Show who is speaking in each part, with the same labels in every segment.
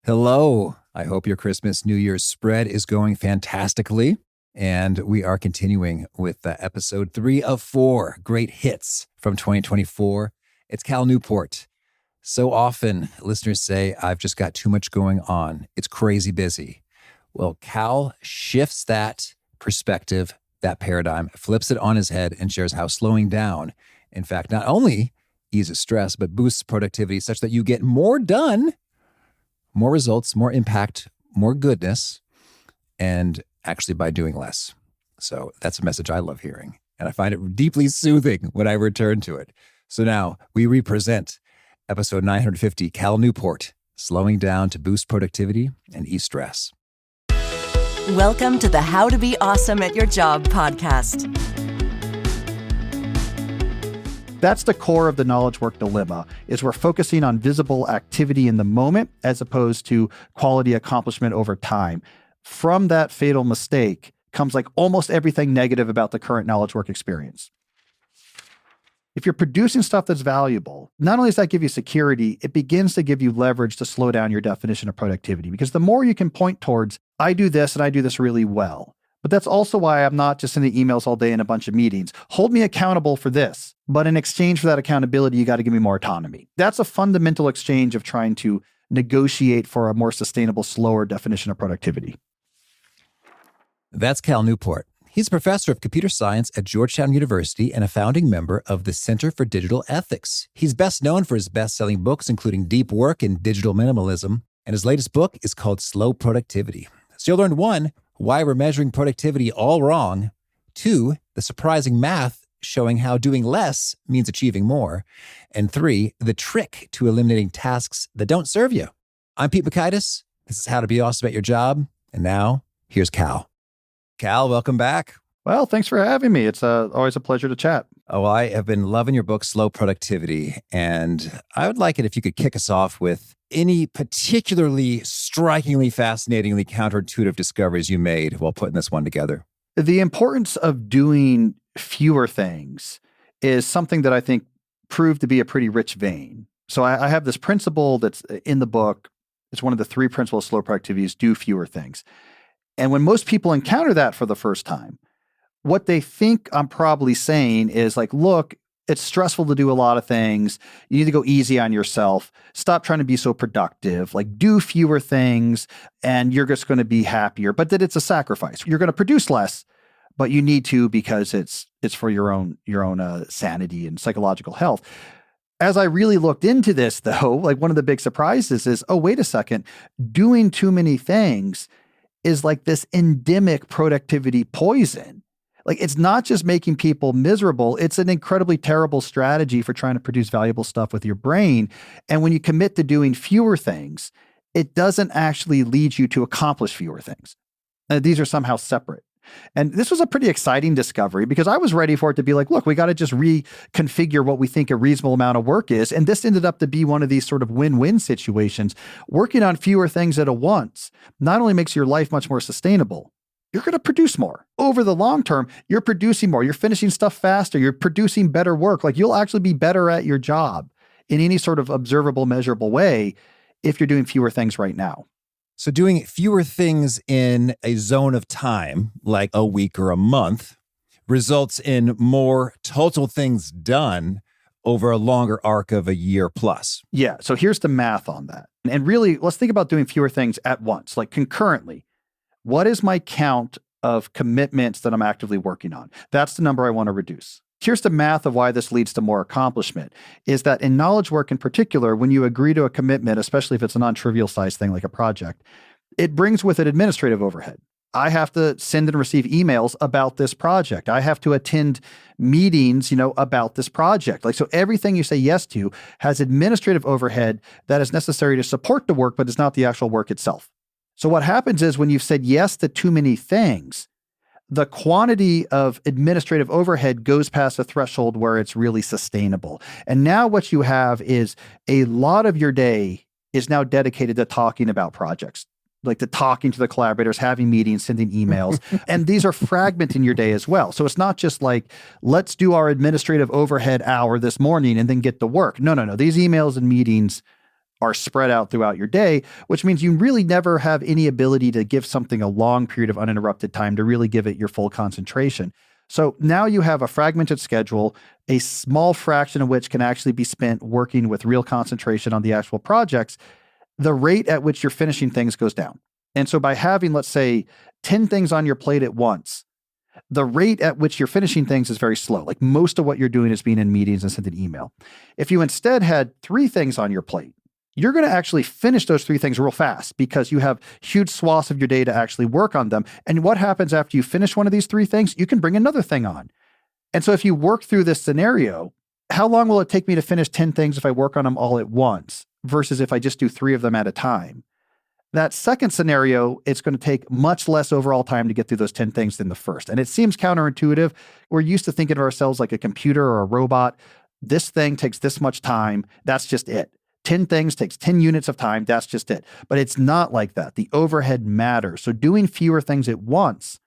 Speaker 1: Hello. I hope your Christmas, New Year's spread is going fantastically. And we are continuing with episode 3 of 4 great hits from 2024. It's Cal Newport. So often listeners say, I've just got too much going on. It's crazy busy. Well, Cal shifts that perspective, that paradigm, flips it on his head and shares how slowing down, in fact, not only eases stress, but boosts productivity such that you get more done, more results, more impact, more goodness, and actually by doing less. So that's a message I love hearing. And I find it deeply soothing when I return to it. So now we represent episode 950, Cal Newport, slowing down to boost productivity and ease stress.
Speaker 2: Welcome to the How to Be Awesome at Your Job podcast.
Speaker 3: That's the core of the knowledge work dilemma, is we're focusing on visible activity in the moment as opposed to quality accomplishment over time. From that fatal mistake comes like almost everything negative about the current knowledge work experience. If you're producing stuff that's valuable, not only does that give you security, it begins to give you leverage to slow down your definition of productivity. Because the more you can point towards, I do this and I do this really well. But that's also why I'm not just sending emails all day in a bunch of meetings. Hold me accountable for this. But in exchange for that accountability, you got to give me more autonomy. That's a fundamental exchange of trying to negotiate for a more sustainable, slower definition of productivity.
Speaker 1: That's Cal Newport. He's a professor of computer science at Georgetown University and a founding member of the Center for Digital Ethics. He's best known for his best-selling books, including Deep Work and Digital Minimalism. And his latest book is called Slow Productivity. So you'll learn 1, why we're measuring productivity all wrong. 2, the surprising math showing how doing less means achieving more. And 3, the trick to eliminating tasks that don't serve you. I'm Pete Makaitis. This is How to Be Awesome at Your Job. And now, here's Cal. Cal, welcome back.
Speaker 3: Well, thanks for having me. It's always a pleasure to chat.
Speaker 1: Oh, I have been loving your book, Slow Productivity. And I would like it if you could kick us off with any particularly strikingly, fascinatingly counterintuitive discoveries you made while putting this one together.
Speaker 3: The importance of doing fewer things is something that I think proved to be a pretty rich vein. So I have this principle that's in the book. It's one of the 3 principles of slow productivity is do fewer things. And when most people encounter that for the first time, what they think I'm probably saying is like, look, it's stressful to do a lot of things. You need to go easy on yourself. Stop trying to be so productive. Like do fewer things and you're just going to be happier. But that it's a sacrifice. You're going to produce less, but you need to because it's for your own sanity and psychological health. As I really looked into this, though, like one of the big surprises is, oh, wait a second, doing too many things is like this endemic productivity poison. Like it's not just making people miserable, it's an incredibly terrible strategy for trying to produce valuable stuff with your brain. And when you commit to doing fewer things, it doesn't actually lead you to accomplish fewer things. These are somehow separate. And this was a pretty exciting discovery because I was ready for it to be like, look, we got to just reconfigure what we think a reasonable amount of work is. And this ended up to be one of these sort of win-win situations. Working on fewer things at once not only makes your life much more sustainable, you're going to produce more. Over the long term, you're producing more. You're finishing stuff faster. You're producing better work. Like you'll actually be better at your job in any sort of observable, measurable way if you're doing fewer things right now.
Speaker 1: So doing fewer things in a zone of time, like a week or a month, results in more total things done over a longer arc of a year plus.
Speaker 3: Yeah. So here's the math on that. And really, let's think about doing fewer things at once, like concurrently. What is my count of commitments that I'm actively working on? That's the number I want to reduce. Here's the math of why this leads to more accomplishment, is that in knowledge work in particular, when you agree to a commitment, especially if it's a non-trivial size thing like a project, it brings with it administrative overhead. I have to send and receive emails about this project. I have to attend meetings, about this project. Like, so everything you say yes to has administrative overhead that is necessary to support the work, but it's not the actual work itself. So what happens is when you've said yes to too many things, the quantity of administrative overhead goes past a threshold where it's really sustainable. And now what you have is a lot of your day is now dedicated to talking about projects, like to talking to the collaborators, having meetings, sending emails. And these are fragmenting your day as well. So it's not just like, let's do our administrative overhead hour this morning and then get to work. No. These emails and meetings are spread out throughout your day, which means you really never have any ability to give something a long period of uninterrupted time to really give it your full concentration. So now you have a fragmented schedule, a small fraction of which can actually be spent working with real concentration on the actual projects. The rate at which you're finishing things goes down. And so by having, let's say, 10 things on your plate at once, the rate at which you're finishing things is very slow. Like most of what you're doing is being in meetings and sending email. If you instead had 3 things on your plate, you're going to actually finish those 3 things real fast because you have huge swaths of your day to actually work on them. And what happens after you finish one of these 3 things? You can bring another thing on. And so if you work through this scenario, how long will it take me to finish 10 things if I work on them all at once versus if I just do 3 of them at a time? That second scenario, it's going to take much less overall time to get through those 10 things than the first. And it seems counterintuitive. We're used to thinking of ourselves like a computer or a robot. This thing takes this much time. That's just it. 10 things takes 10 units of time. That's just it. But it's not like that. The overhead matters. So doing fewer things at once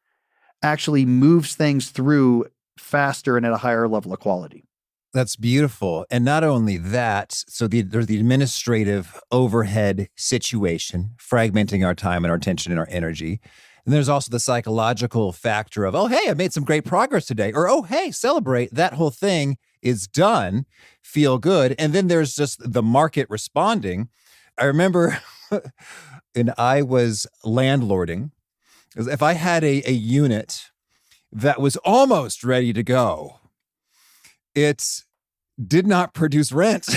Speaker 3: actually moves things through faster and at a higher level of quality.
Speaker 1: That's beautiful. And not only that, so there's the administrative overhead situation, fragmenting our time and our attention and our energy. And there's also the psychological factor of, oh, hey, I made some great progress today. Or, oh, hey, celebrate. That whole thing is done. Feel good. And then there's just the market responding. I remember and I was landlording. If I had a unit that was almost ready to go, it did not produce rent.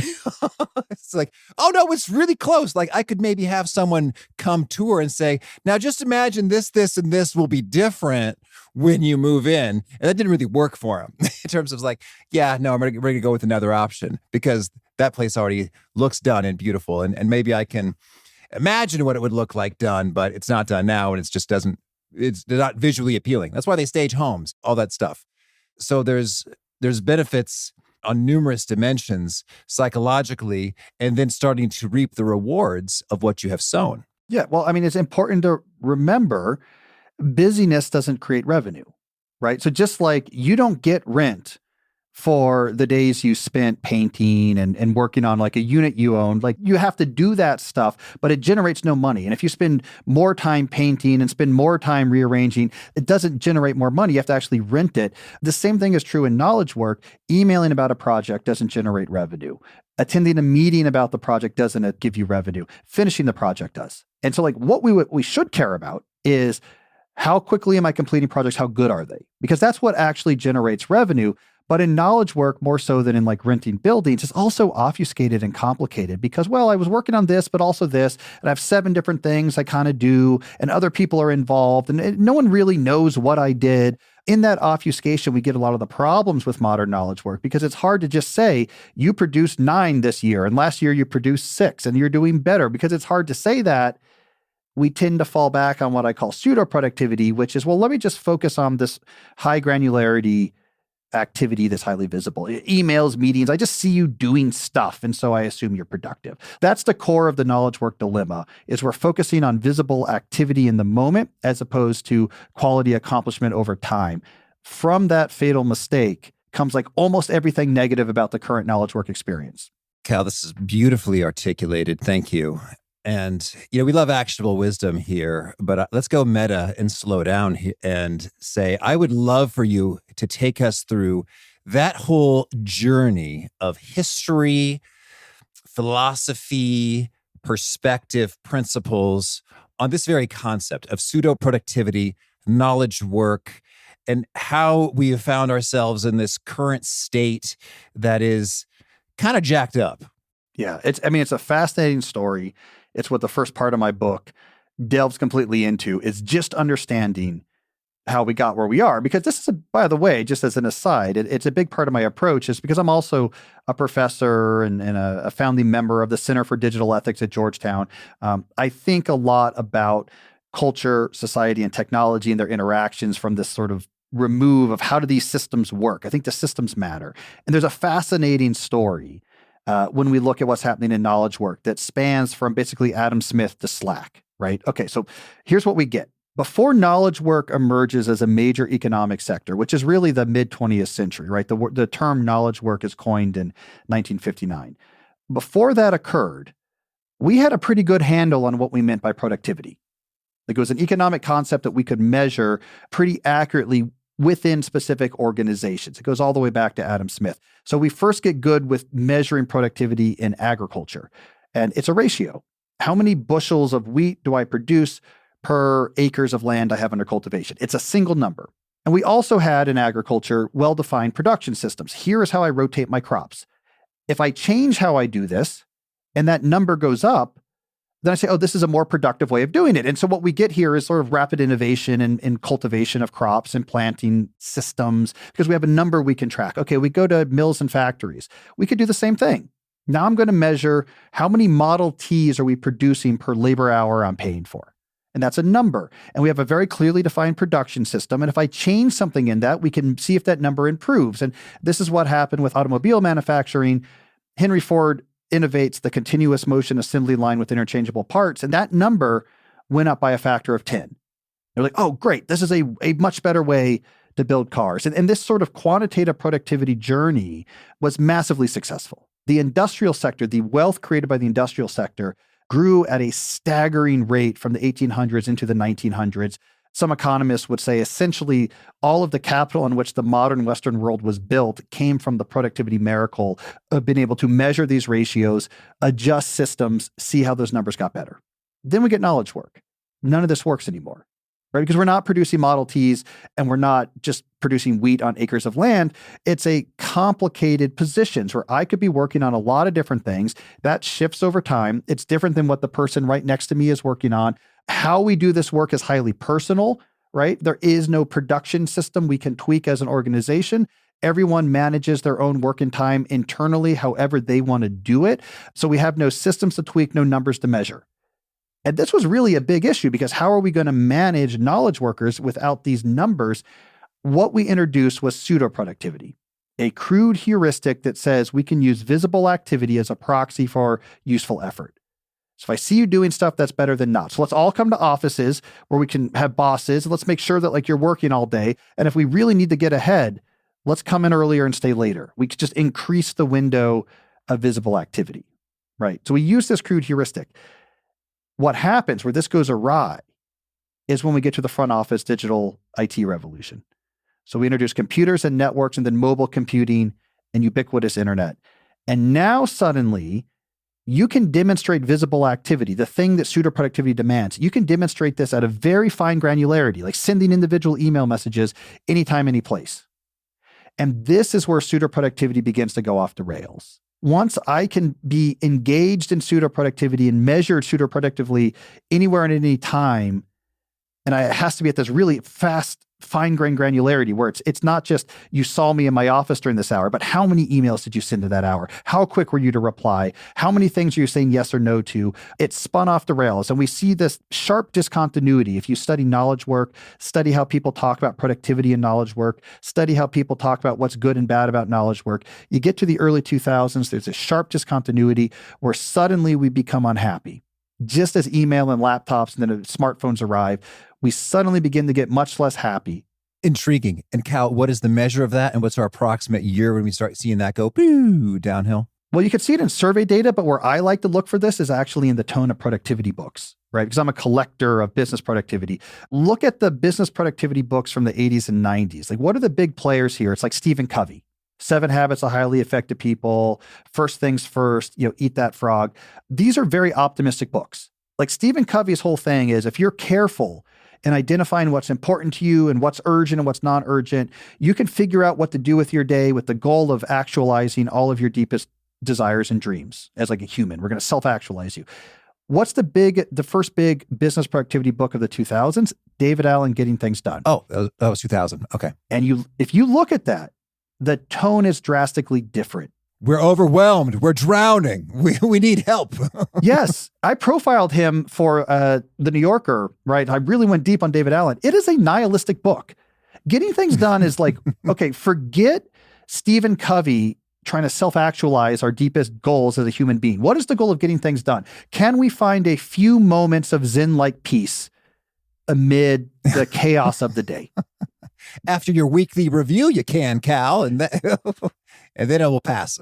Speaker 1: It's like, oh no, it's really close. Like I could maybe have someone come tour and say, now just imagine this, and this will be different when you move in. And that didn't really work for him in terms of like, yeah, no, I'm ready to go with another option because that place already looks done and beautiful. And maybe I can imagine what it would look like done, but it's not done now. And it's not visually appealing. That's why they stage homes, all that stuff. So there's benefits on numerous dimensions psychologically, and then starting to reap the rewards of what you have sown.
Speaker 3: Yeah. Well, I mean, it's important to remember busyness doesn't create revenue, right? So just like you don't get rent for the days you spent painting and working on like a unit you owned, like you have to do that stuff, but it generates no money. And if you spend more time painting and spend more time rearranging, it doesn't generate more money. You have to actually rent it. The same thing is true in knowledge work. Emailing about a project doesn't generate revenue. Attending a meeting about the project doesn't give you revenue. Finishing the project does. And so like what we should care about is how quickly am I completing projects? How good are they? Because that's what actually generates revenue. But in knowledge work, more so than in like renting buildings, it's also obfuscated and complicated because, well, I was working on this, but also this, and I have 7 different things I kind of do, and other people are involved, and no one really knows what I did. In that obfuscation, we get a lot of the problems with modern knowledge work because it's hard to just say, you produced 9 this year, and last year you produced 6, and you're doing better. Because it's hard to say that, we tend to fall back on what I call pseudo-productivity, which is, well, let me just focus on this high granularity activity that's highly visible. Emails, meetings, I just see you doing stuff, and so I assume you're productive. That's the core of the knowledge work dilemma, is we're focusing on visible activity in the moment as opposed to quality accomplishment over time. From that fatal mistake comes like almost everything negative about the current knowledge work experience.
Speaker 1: Cal, this is beautifully articulated. Thank you. And, we love actionable wisdom here, but let's go meta and slow down and say, I would love for you to take us through that whole journey of history, philosophy, perspective, principles on this very concept of pseudo-productivity, knowledge work, and how we have found ourselves in this current state that is kind of jacked up.
Speaker 3: Yeah, it's a fascinating story. It's what the first part of my book delves completely into, is just understanding how we got where we are. Because this is, by the way, just as an aside, it's a big part of my approach is because I'm also a professor and a founding member of the Center for Digital Ethics at Georgetown. I think a lot about culture, society, and technology and their interactions from this sort of remove of how do these systems work. I think the systems matter. And there's a fascinating story when we look at what's happening in knowledge work that spans from basically Adam Smith to Slack, right? Okay, so here's what we get. Before knowledge work emerges as a major economic sector, which is really the mid-20th century, right? The term knowledge work is coined in 1959. Before that occurred, we had a pretty good handle on what we meant by productivity. Like it was an economic concept that we could measure pretty accurately within specific organizations. It goes all the way back to Adam Smith. So we first get good with measuring productivity in agriculture. And it's a ratio. How many bushels of wheat do I produce per acres of land I have under cultivation? It's a single number. And we also had in agriculture well-defined production systems. Here is how I rotate my crops. If I change how I do this and that number goes up, then I say, oh, this is a more productive way of doing it. And so what we get here is sort of rapid innovation in cultivation of crops and planting systems because we have a number we can track. Okay, we go to mills and factories. We could do the same thing. Now I'm going to measure how many Model Ts are we producing per labor hour I'm paying for. And that's a number. And we have a very clearly defined production system. And if I change something in that, we can see if that number improves. And this is what happened with automobile manufacturing. Henry Ford innovates the continuous motion assembly line with interchangeable parts. And that number went up by a factor of 10. They're like, oh, great. This is a much better way to build cars. And this sort of quantitative productivity journey was massively successful. The industrial sector, the wealth created by the industrial sector, grew at a staggering rate from the 1800s into the 1900s. Some economists would say essentially all of the capital on which the modern Western world was built came from the productivity miracle of being able to measure these ratios, adjust systems, see how those numbers got better. Then we get knowledge work. None of this works anymore, right? Because we're not producing Model Ts and we're not just producing wheat on acres of land. It's a complicated positions where I could be working on a lot of different things. That shifts over time. It's different than what the person right next to me is working on. How we do this work is highly personal, right? There is no production system we can tweak as an organization. Everyone manages their own work and time internally, however they want to do it. So we have no systems to tweak, no numbers to measure. And this was really a big issue because how are we going to manage knowledge workers without these numbers? What we introduced was pseudo-productivity, a crude heuristic that says we can use visible activity as a proxy for useful effort. So if I see you doing stuff, that's better than not. So let's all come to offices where we can have bosses. Let's make sure that like you're working all day. And if we really need to get ahead, let's come in earlier and stay later. We could just increase the window of visible activity, right? So we use this crude heuristic. What happens where this goes awry is when we get to the front office digital IT revolution. So we introduce computers and networks and then mobile computing and ubiquitous internet. And now suddenly you can demonstrate visible activity, the thing that pseudo-productivity demands. You can demonstrate this at a very fine granularity, like sending individual email messages anytime, any place. And this is where pseudo-productivity begins to go off the rails. Once I can be engaged in pseudo-productivity and measured pseudo-productively anywhere and at any time, and it has to be at this really fast, fine-grained granularity where it's not just you saw me in my office during this hour, but how many emails did you send to that hour? How quick were you to reply? How many things are you saying yes or no to? It's spun off the rails. And we see this sharp discontinuity. If you study knowledge work, study how people talk about productivity in knowledge work, study how people talk about what's good and bad about knowledge work, you get to the early 2000s, there's a sharp discontinuity where suddenly we become unhappy. Just as email and laptops and then smartphones arrive, we suddenly begin to get much less happy.
Speaker 1: Intriguing. And Cal, what is the measure of that? And what's our approximate year when we start seeing that go boo, downhill?
Speaker 3: Well, you can see it in survey data, but where I like to look for this is actually in the tone of productivity books, right? Because I'm a collector of business productivity. Look at the business productivity books from the 80s and 90s. Like, what are the big players here? It's like Stephen Covey. 7 Habits of Highly Effective People, First Things First, Eat That Frog. These are very optimistic books. Like Stephen Covey's whole thing is if you're careful in identifying what's important to you and what's urgent and what's not urgent, you can figure out what to do with your day with the goal of actualizing all of your deepest desires and dreams as like a human. We're going to self-actualize you. What's the first big business productivity book of the 2000s? David Allen, Getting Things Done.
Speaker 1: Oh, that was 2000. Okay.
Speaker 3: And if you look at that, the tone is drastically different.
Speaker 1: We're overwhelmed. We're drowning. We need help.
Speaker 3: Yes. I profiled him for The New Yorker, right? I really went deep on David Allen. It is a nihilistic book. Getting Things Done is like, okay, forget Stephen Covey trying to self-actualize our deepest goals as a human being. What is the goal of getting things done? Can we find a few moments of Zen-like peace amid the chaos of the day?
Speaker 1: After your weekly review, you can, Cal, and then it will pass.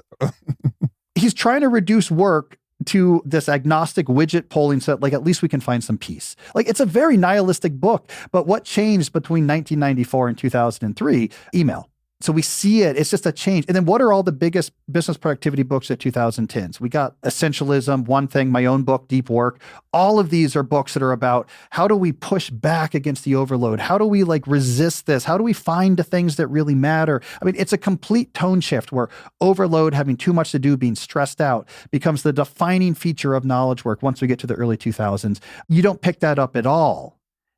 Speaker 3: He's trying to reduce work to this agnostic widget polling set, like at least we can find some peace. Like it's a very nihilistic book, but what changed between 1994 and 2003? Email. So we see it. It's just a change. And then what are all the biggest business productivity books at 2010s? We got Essentialism, One Thing, my own book, Deep Work. All of these are books that are about how do we push back against the overload? How do we like resist this? How do we find the things that really matter? I mean, it's a complete tone shift where overload, having too much to do, being stressed out becomes the defining feature of knowledge work once we get to the early 2000s. You don't pick that up at all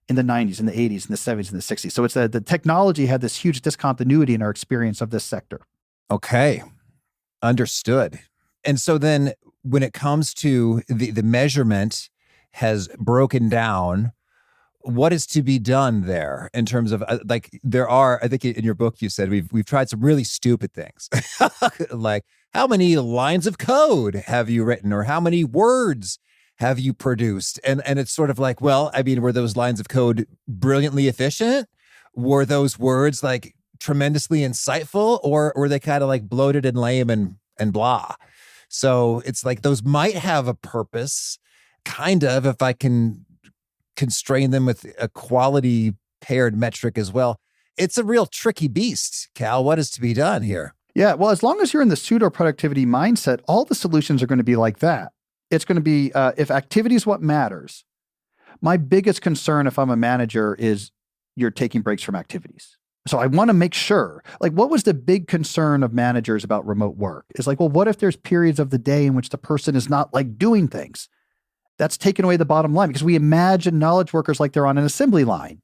Speaker 3: in the 90s, in the 80s, in the 70s, and the 60s. So it's the technology had this huge discontinuity in our experience of this sector.
Speaker 1: Okay. Understood. And so then when it comes to the measurement has broken down, what is to be done there in terms of like there are, I think in your book you said we've tried some really stupid things. Like how many lines of code have you written or how many words have you produced? And it's sort of like, well, I mean, were those lines of code brilliantly efficient? Were those words like tremendously insightful, or were they kind of like bloated and lame and blah? So it's like those might have a purpose, kind of, if I can constrain them with a quality paired metric as well. It's a real tricky beast, Cal. What is to be done here?
Speaker 3: Yeah, well, as long as you're in the pseudo productivity mindset, all the solutions are going to be like that. It's going to be, if activity is what matters, my biggest concern if I'm a manager is you're taking breaks from activities. So I want to make sure, like what was the big concern of managers about remote work? It's like, well, what if there's periods of the day in which the person is not like doing things? That's taken away the bottom line because we imagine knowledge workers like they're on an assembly line.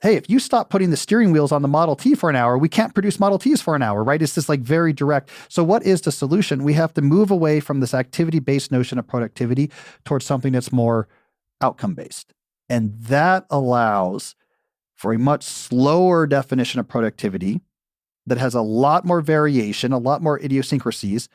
Speaker 3: Hey, if you stop putting the steering wheels on the Model T for an hour, we can't produce Model Ts for an hour, right? It's just like very direct. So what is the solution? We have to move away from this activity-based notion of productivity towards something that's more outcome-based. And that allows for a much slower definition of productivity that has a lot more variation, a lot more idiosyncrasies,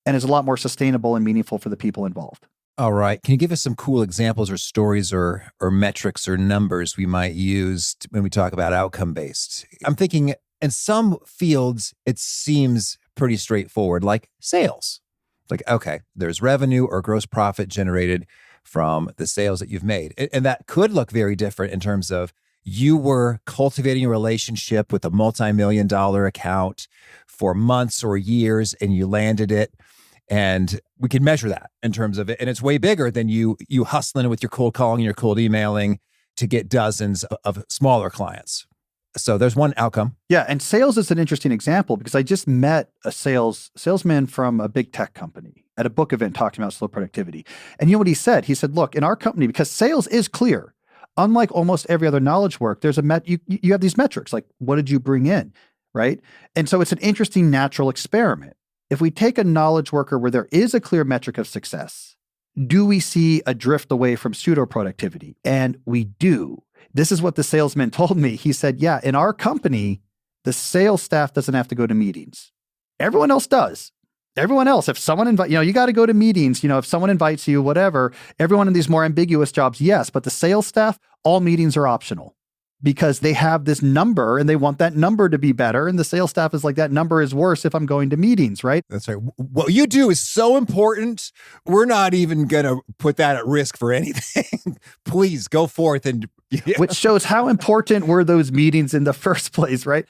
Speaker 3: and is a lot more sustainable and meaningful for the people involved.
Speaker 1: All right. Can you give us some cool examples or stories or metrics or numbers we might use when we talk about outcome-based? I'm thinking in some fields, it seems pretty straightforward, like sales. Like, okay, there's revenue or gross profit generated from the sales that you've made. And that could look very different in terms of you were cultivating a relationship with a multi-million-dollar account for months or years, and you landed it. And we can measure that in terms of it. And it's way bigger than you hustling with your cold calling and your cold emailing to get dozens of smaller clients. So there's one outcome.
Speaker 3: Yeah. And sales is an interesting example because I just met a salesman from a big tech company at a book event talking about slow productivity. And you know what he said? He said, look, in our company, because sales is clear, unlike almost every other knowledge work, there's you have these metrics, like what did you bring in, right? And so it's an interesting natural experiment. If we take a knowledge worker where there is a clear metric of success, do we see a drift away from pseudo productivity? And we do. This is what the salesman told me. He said, yeah, in our company, the sales staff doesn't have to go to meetings. Everyone else does. Everyone else, if someone invites, you got to go to meetings, if someone invites you, whatever, everyone in these more ambiguous jobs, yes, but the sales staff, all meetings are optional. Because they have this number and they want that number to be better. And the sales staff is like, that number is worse if I'm going to meetings, right?
Speaker 1: That's right. What you do is so important. We're not even going to put that at risk for anything. Please go forth and... Yeah.
Speaker 3: Which shows how important were those meetings in the first place, right?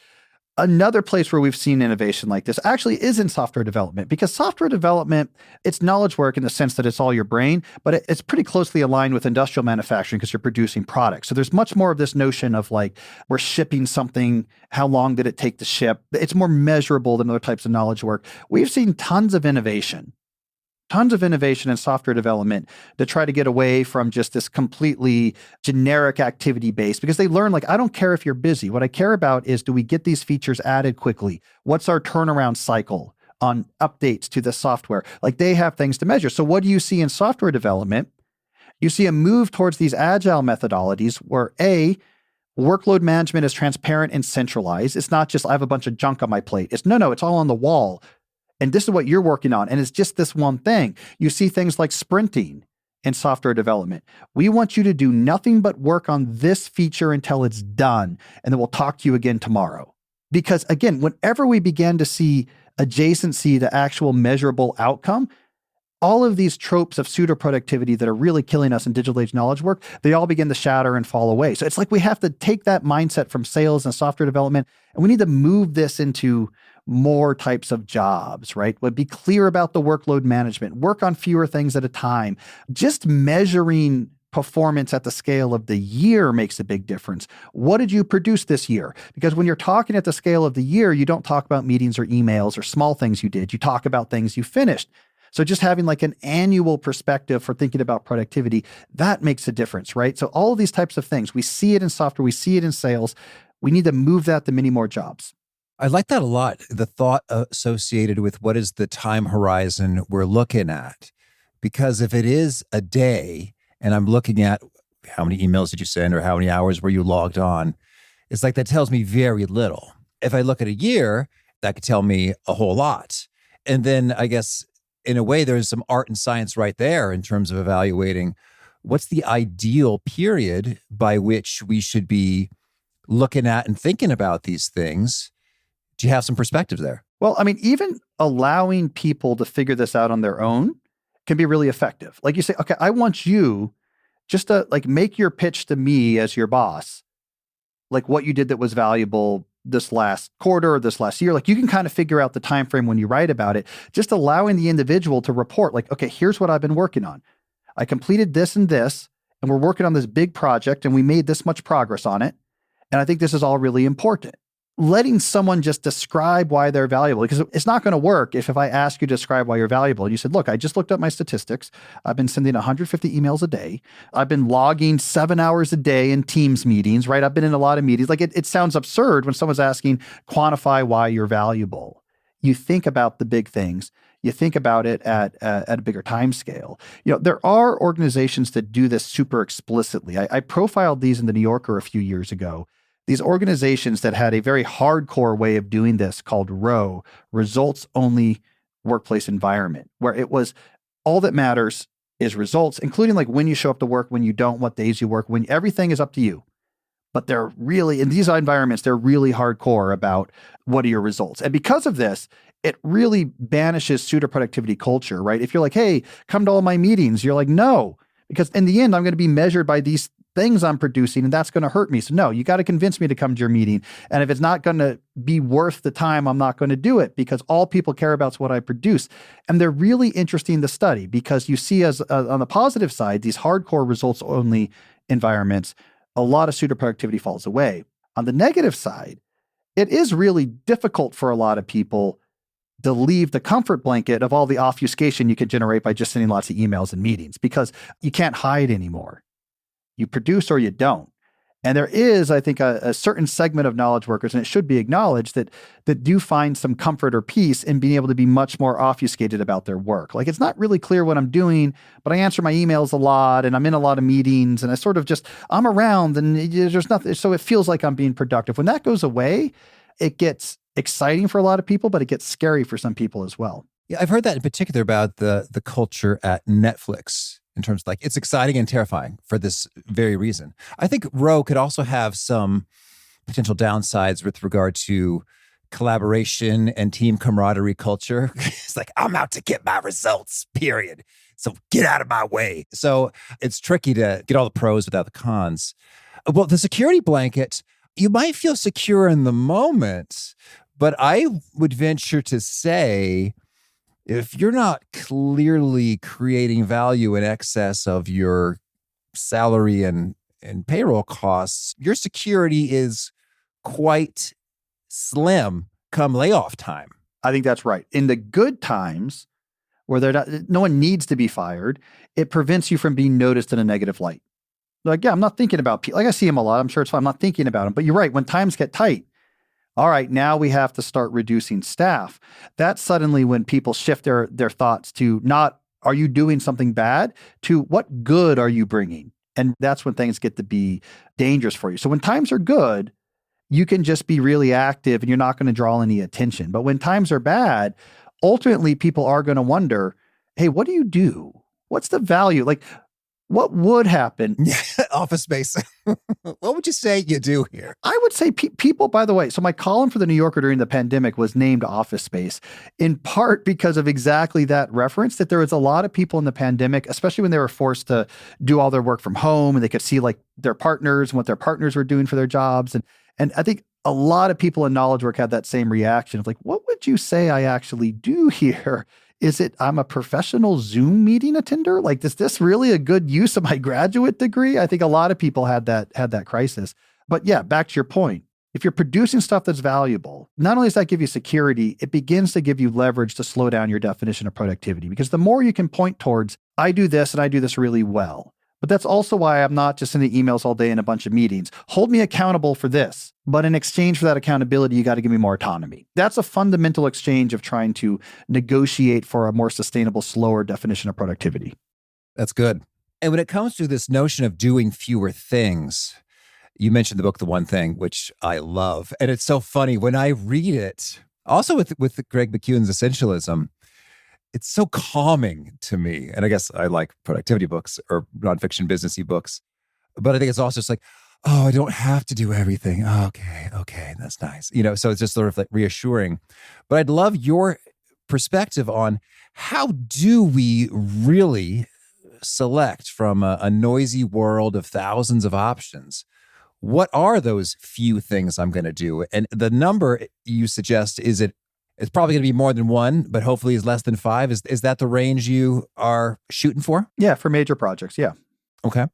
Speaker 3: Another place where we've seen innovation like this actually is in software development, because software development, it's knowledge work in the sense that it's all your brain, but it's pretty closely aligned with industrial manufacturing because you're producing products. So there's much more of this notion of like, we're shipping something, how long did it take to ship? It's more measurable than other types of knowledge work. We've seen tons of innovation in software development to try to get away from just this completely generic activity base, because they learn, like, I don't care if you're busy. What I care about is, do we get these features added quickly? What's our turnaround cycle on updates to the software? Like, they have things to measure. So what do you see in software development? You see a move towards these agile methodologies where workload management is transparent and centralized. It's not just, I have a bunch of junk on my plate. It's no, it's all on the wall. And this is what you're working on. And it's just this one thing. You see things like sprinting in software development. We want you to do nothing but work on this feature until it's done. And then we'll talk to you again tomorrow. Because again, whenever we began to see adjacency to actual measurable outcome, all of these tropes of pseudo productivity that are really killing us in digital age knowledge work, they all begin to shatter and fall away. So it's like we have to take that mindset from sales and software development, and we need to move this into more types of jobs, right? But be clear about the workload management, work on fewer things at a time. Just measuring performance at the scale of the year makes a big difference. What did you produce this year? Because when you're talking at the scale of the year, you don't talk about meetings or emails or small things you did. You talk about things you finished. So just having like an annual perspective for thinking about productivity, that makes a difference, right? So all of these types of things, we see it in software, we see it in sales. We need to move that to many more jobs.
Speaker 1: I like that a lot. The thought associated with what is the time horizon we're looking at. Because if it is a day and I'm looking at how many emails did you send or how many hours were you logged on, it's like that tells me very little. If I look at a year, that could tell me a whole lot. And then I guess in a way, there's some art and science right there in terms of evaluating what's the ideal period by which we should be looking at and thinking about these things. Do you have some perspective there?
Speaker 3: Well, I mean, even allowing people to figure this out on their own can be really effective. Like you say, okay, I want you just to like make your pitch to me as your boss, like what you did that was valuable this last quarter or this last year. Like you can kind of figure out the time frame when you write about it, just allowing the individual to report like, okay, here's what I've been working on. I completed this, and we're working on this big project and we made this much progress on it. And I think this is all really important. Letting someone just describe why they're valuable, because it's not going to work if I ask you to describe why you're valuable. And you said, look, I just looked up my statistics. I've been sending 150 emails a day. I've been logging 7 hours a day in Teams meetings, right? I've been in a lot of meetings. Like it sounds absurd when someone's asking, quantify why you're valuable. You think about the big things. You think about it at a bigger time scale. You know, there are organizations that do this super explicitly. I profiled these in the New Yorker a few years ago. These organizations that had a very hardcore way of doing this called ROWE, Results Only Workplace Environment, where it was all that matters is results, including like when you show up to work, when you don't, what days you work, when everything is up to you. But they're really, in these environments, they're really hardcore about what are your results. And because of this, it really banishes pseudo productivity culture, right? If you're like, hey, come to all my meetings, you're like, no, because in the end, I'm going to be measured by these things I'm producing, and that's going to hurt me. So no, you got to convince me to come to your meeting. And if it's not going to be worth the time, I'm not going to do it, because all people care about is what I produce. And they're really interesting to study because you see as on the positive side, these hardcore results only environments, a lot of pseudo productivity falls away. On the negative side, it is really difficult for a lot of people to leave the comfort blanket of all the obfuscation you can generate by just sending lots of emails and meetings, because you can't hide anymore. You produce or you don't. And there is, I think, a certain segment of knowledge workers, and it should be acknowledged, that do find some comfort or peace in being able to be much more obfuscated about their work. Like, it's not really clear what I'm doing, but I answer my emails a lot, and I'm in a lot of meetings, and I sort of just, I'm around, and there's nothing. So it feels like I'm being productive. When that goes away, it gets exciting for a lot of people, but it gets scary for some people as well.
Speaker 1: Yeah, I've heard that in particular about the culture at Netflix. In terms of like, it's exciting and terrifying for this very reason. I think ROWE could also have some potential downsides with regard to collaboration and team camaraderie culture. It's like, I'm out to get my results, period. So get out of my way. So it's tricky to get all the pros without the cons. Well, the security blanket, you might feel secure in the moment, but I would venture to say, if you're not clearly creating value in excess of your salary and payroll costs, your security is quite slim come layoff time.
Speaker 3: I think that's right. In the good times, where no one needs to be fired, it prevents you from being noticed in a negative light. Like, yeah, I'm not thinking about people. Like, I see them a lot. I'm sure it's fine. I'm not thinking about them. But you're right. When times get tight, all right, now we have to start reducing staff. That's suddenly when people shift their thoughts to not, are you doing something bad, to what good are you bringing? And that's when things get to be dangerous for you. So when times are good, you can just be really active and you're not going to draw any attention. But when times are bad, ultimately people are going to wonder, hey, what do you do? What's the value? Like, What would happen?
Speaker 1: Office space. What would you say you do here?
Speaker 3: I would say people, by the way, so my column for the New Yorker during the pandemic was named Office Space, in part because of exactly that reference, that there was a lot of people in the pandemic, especially when they were forced to do all their work from home and they could see like their partners and what their partners were doing for their jobs. And I think a lot of people in knowledge work had that same reaction of like, what would you say I actually do here? Is it I'm a professional Zoom meeting attender? Like, is this really a good use of my graduate degree? I think a lot of people had that crisis. But yeah, back to your point. If you're producing stuff that's valuable, not only does that give you security, it begins to give you leverage to slow down your definition of productivity. Because the more you can point towards, I do this and I do this really well. But that's also why I'm not just sending emails all day in a bunch of meetings. Hold me accountable for this. But in exchange for that accountability, you got to give me more autonomy. That's a fundamental exchange of trying to negotiate for a more sustainable, slower definition of productivity.
Speaker 1: That's good. And when it comes to this notion of doing fewer things, you mentioned the book, The One Thing, which I love. And it's so funny when I read it, also with Greg McKeown's Essentialism, it's so calming to me. And I guess I like productivity books or nonfiction businessy books. But I think it's also just like, oh, I don't have to do everything. Oh, okay, that's nice. So it's just sort of like reassuring. But I'd love your perspective on how do we really select from a noisy world of thousands of options? What are those few things I'm going to do? And the number you suggest, it's probably going to be more than one, but hopefully is less than 5. Is that the range you are shooting for?
Speaker 3: Yeah, for major projects, yeah.
Speaker 1: Okay.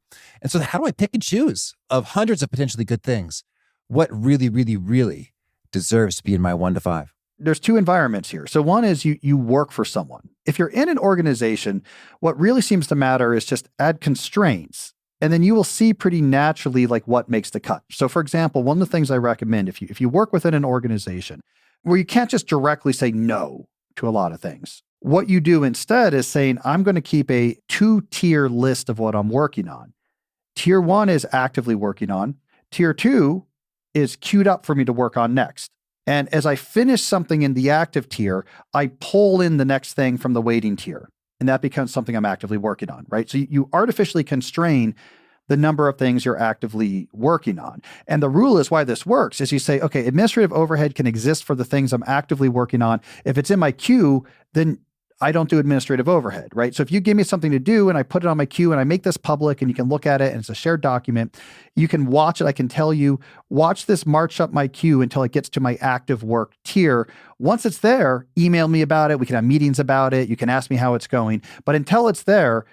Speaker 1: And so how do I pick and choose of hundreds of potentially good things? What really, really, really deserves to be in my 1 to 5?
Speaker 3: There's 2 environments here. So one is you work for someone. If you're in an organization, what really seems to matter is just add constraints. And then you will see pretty naturally like what makes the cut. So for example, one of the things I recommend if you work within an organization where you can't just directly say no to a lot of things, what you do instead is saying, I'm going to keep a 2-tier list of what I'm working on. Tier 1 is actively working on. Tier 2 is queued up for me to work on next. And as I finish something in the active tier, I pull in the next thing from the waiting tier. And that becomes something I'm actively working on, right? So you artificially constrain the number of things you're actively working on. And the rule is why this works is you say, okay, administrative overhead can exist for the things I'm actively working on. If it's in my queue, then I don't do administrative overhead, right? So if you give me something to do and I put it on my queue and I make this public and you can look at it and it's a shared document, you can watch it. I can tell you, watch this march up my queue until it gets to my active work tier. Once it's there, email me about it. We can have meetings about it. You can ask me how it's going. But until it's there,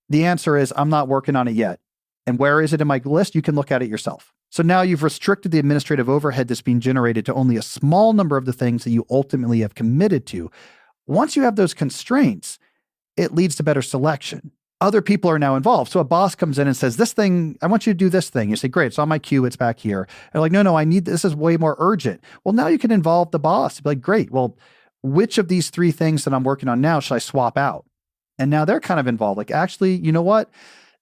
Speaker 3: the answer is I'm not working on it yet. And where is it in my list? You can look at it yourself. So now you've restricted the administrative overhead that's being generated to only a small number of the things that you ultimately have committed to. Once you have those constraints, it leads to better selection. Other people are now involved. So a boss comes in and says, this thing, I want you to do this thing. You say, great, it's on my queue, it's back here. And they're like, no, I need, this is way more urgent. Well, now you can involve the boss. Be like, great, well, which of these 3 things that I'm working on now should I swap out? And now they're kind of involved. Like, actually, you know what?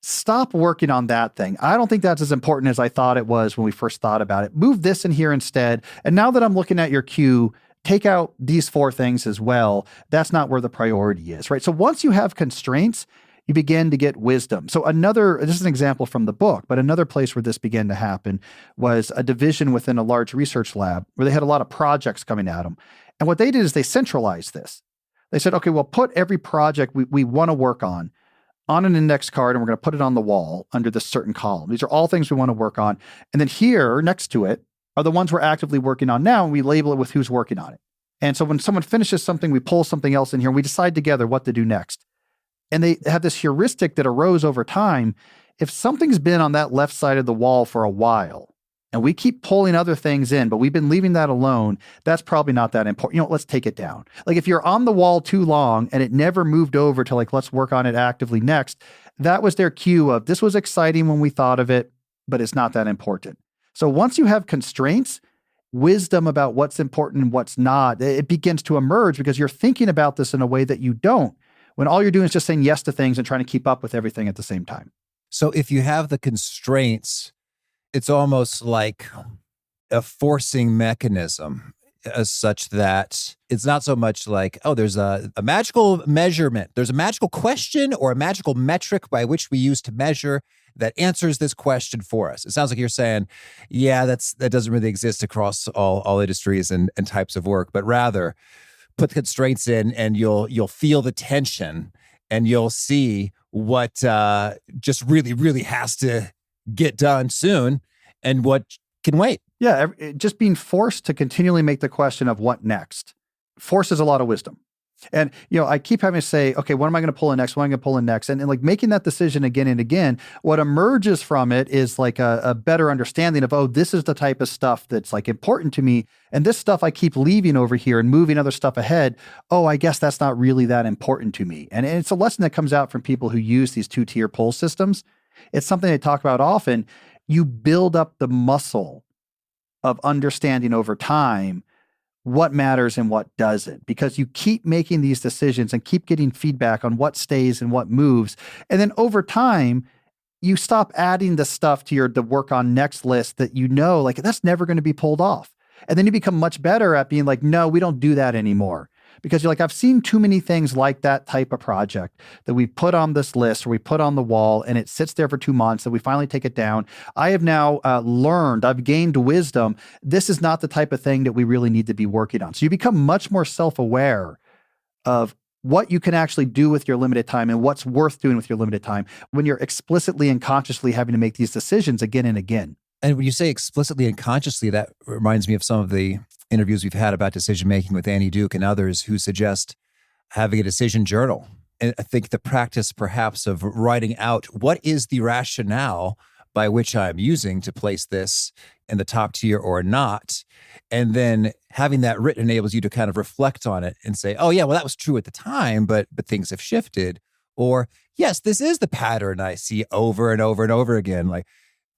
Speaker 3: Stop working on that thing. I don't think that's as important as I thought it was when we first thought about it. Move this in here instead. And now that I'm looking at your queue, take out these 4 things as well. That's not where the priority is, right? So once you have constraints, you begin to get wisdom. So this is an example from the book, but another place where this began to happen was a division within a large research lab where they had a lot of projects coming at them. And what they did is they centralized this. They said, okay, well, put every project we want to work on an index card, and we're going to put it on the wall under this certain column. These are all things we want to work on. And then here next to it are the ones we're actively working on now, and we label it with who's working on it. And so when someone finishes something, we pull something else in here, and we decide together what to do next. And they have this heuristic that arose over time. If something's been on that left side of the wall for a while, and we keep pulling other things in, but we've been leaving that alone, that's probably not that important. You know, let's take it down. Like if you're on the wall too long and it never moved over to like, let's work on it actively next, that was their cue of this was exciting when we thought of it, but it's not that important. So once you have constraints, wisdom about what's important and what's not, it begins to emerge because you're thinking about this in a way that you don't, when all you're doing is just saying yes to things and trying to keep up with everything at the same time.
Speaker 1: So if you have the constraints, it's almost like a forcing mechanism. such that it's not so much like, oh, there's a magical measurement. There's a magical question or a magical metric by which we use to measure that answers this question for us. It sounds like you're saying, yeah, that doesn't really exist across all industries and types of work, but rather put the constraints in and you'll feel the tension and you'll see what just really, really has to get done soon and what can wait.
Speaker 3: Yeah, just being forced to continually make the question of what next forces a lot of wisdom. And, I keep having to say, okay, what am I going to pull in next? What am I going to pull in next? And like making that decision again and again, what emerges from it is like a better understanding of, oh, this is the type of stuff that's like important to me. And this stuff I keep leaving over here and moving other stuff ahead. Oh, I guess that's not really that important to me. And it's a lesson that comes out from people who use these 2-tier pull systems. It's something they talk about often. You build up the muscle of understanding over time what matters and what doesn't, because you keep making these decisions and keep getting feedback on what stays and what moves. And then over time, you stop adding the stuff to the work on next list that like that's never going to be pulled off. And then you become much better at being like, no, we don't do that anymore. Because you're like, I've seen too many things like that type of project that we put on this list or we put on the wall and it sits there for 2 months and we finally take it down. I have now learned, I've gained wisdom. This is not the type of thing that we really need to be working on. So you become much more self-aware of what you can actually do with your limited time and what's worth doing with your limited time when you're explicitly and consciously having to make these decisions again and again.
Speaker 1: And when you say explicitly and consciously, that reminds me of some of the interviews we've had about decision-making with Annie Duke and others who suggest having a decision journal. And I think the practice perhaps of writing out what is the rationale by which I'm using to place this in the top tier or not. And then having that written enables you to kind of reflect on it and say, oh yeah, well, that was true at the time, but things have shifted. Or yes, this is the pattern I see over and over and over again. Like,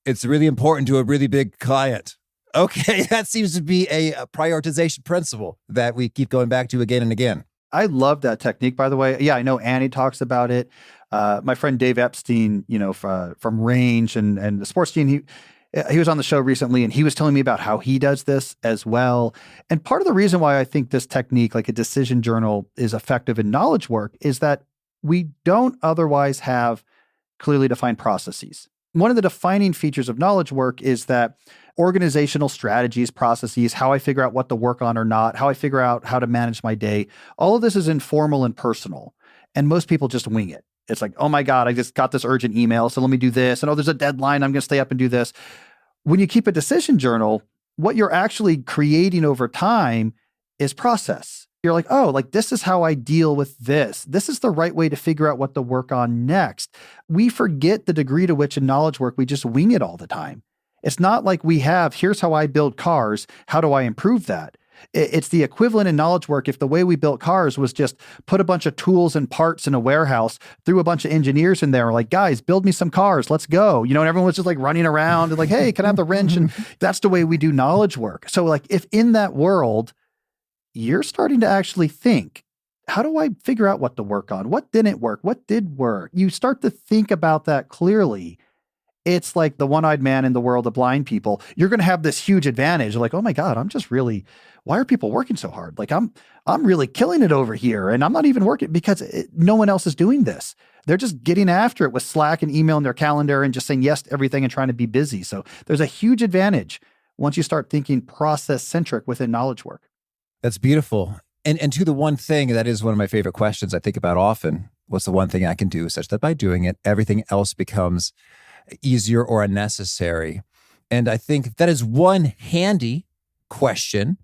Speaker 1: it's really important to a really big client. Okay, that seems to be a prioritization principle that we keep going back to again and again.
Speaker 3: I love that technique, by the way. Yeah, I know Annie talks about it. My friend Dave Epstein, from Range and the sports team, he was on the show recently and he was telling me about how he does this as well. And part of the reason why I think this technique, like a decision journal, is effective in knowledge work is that we don't otherwise have clearly defined processes. One of the defining features of knowledge work is that organizational strategies, processes, how I figure out what to work on or not, how I figure out how to manage my day, all of this is informal and personal. And most people just wing it. It's like, oh my God, I just got this urgent email, so let me do this. And oh, there's a deadline, I'm going to stay up and do this. When you keep a decision journal, what you're actually creating over time is process. You're like, oh, like this is how I deal with this. This is the right way to figure out what to work on next. We forget the degree to which in knowledge work, we just wing it all the time. It's not like here's how I build cars. How do I improve that? It's the equivalent in knowledge work if the way we built cars was just put a bunch of tools and parts in a warehouse, threw a bunch of engineers in there, like, guys, build me some cars, let's go. And everyone was just like running around and like, hey, can I have the wrench? And that's the way we do knowledge work. So like if in that world, you're starting to actually think, how do I figure out what to work on? What didn't work? What did work? You start to think about that clearly. It's like the one-eyed man in the world of blind people. You're going to have this huge advantage. Like, oh my God, why are people working so hard? Like I'm really killing it over here and I'm not even working because no one else is doing this. They're just getting after it with Slack and email in their calendar and just saying yes to everything and trying to be busy. So there's a huge advantage once you start thinking process-centric within knowledge work.
Speaker 1: That's beautiful. And to the one thing, that is one of my favorite questions I think about often. What's the one thing I can do such that by doing it, everything else becomes easier or unnecessary? And I think that is one handy question.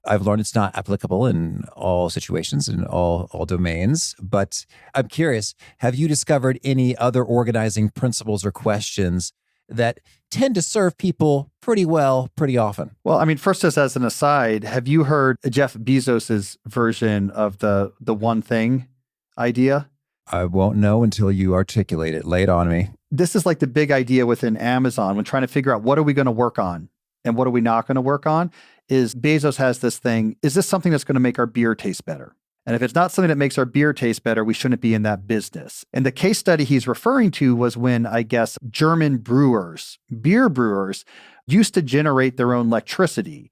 Speaker 1: I've learned it's not applicable in all situations, in all domains. But I'm curious, have you discovered any other organizing principles or questions that tend to serve people pretty well, pretty often?
Speaker 3: Well, I mean, first, as an aside, have you heard Jeff Bezos's version of the one thing idea?
Speaker 1: I won't know until you articulate it. Lay it on me.
Speaker 3: This is like the big idea within Amazon when trying to figure out what are we going to work on and what are we not going to work on, is Bezos has this thing, is this something that's going to make our beer taste better? And if it's not something that makes our beer taste better, we shouldn't be in that business. And the case study he's referring to was when, I guess, German brewers, beer brewers, used to generate their own electricity.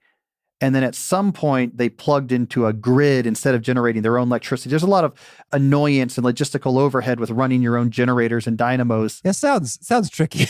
Speaker 3: And then at some point, they plugged into a grid instead of generating their own electricity. There's a lot of annoyance and logistical overhead with running your own generators and dynamos.
Speaker 1: That sounds tricky.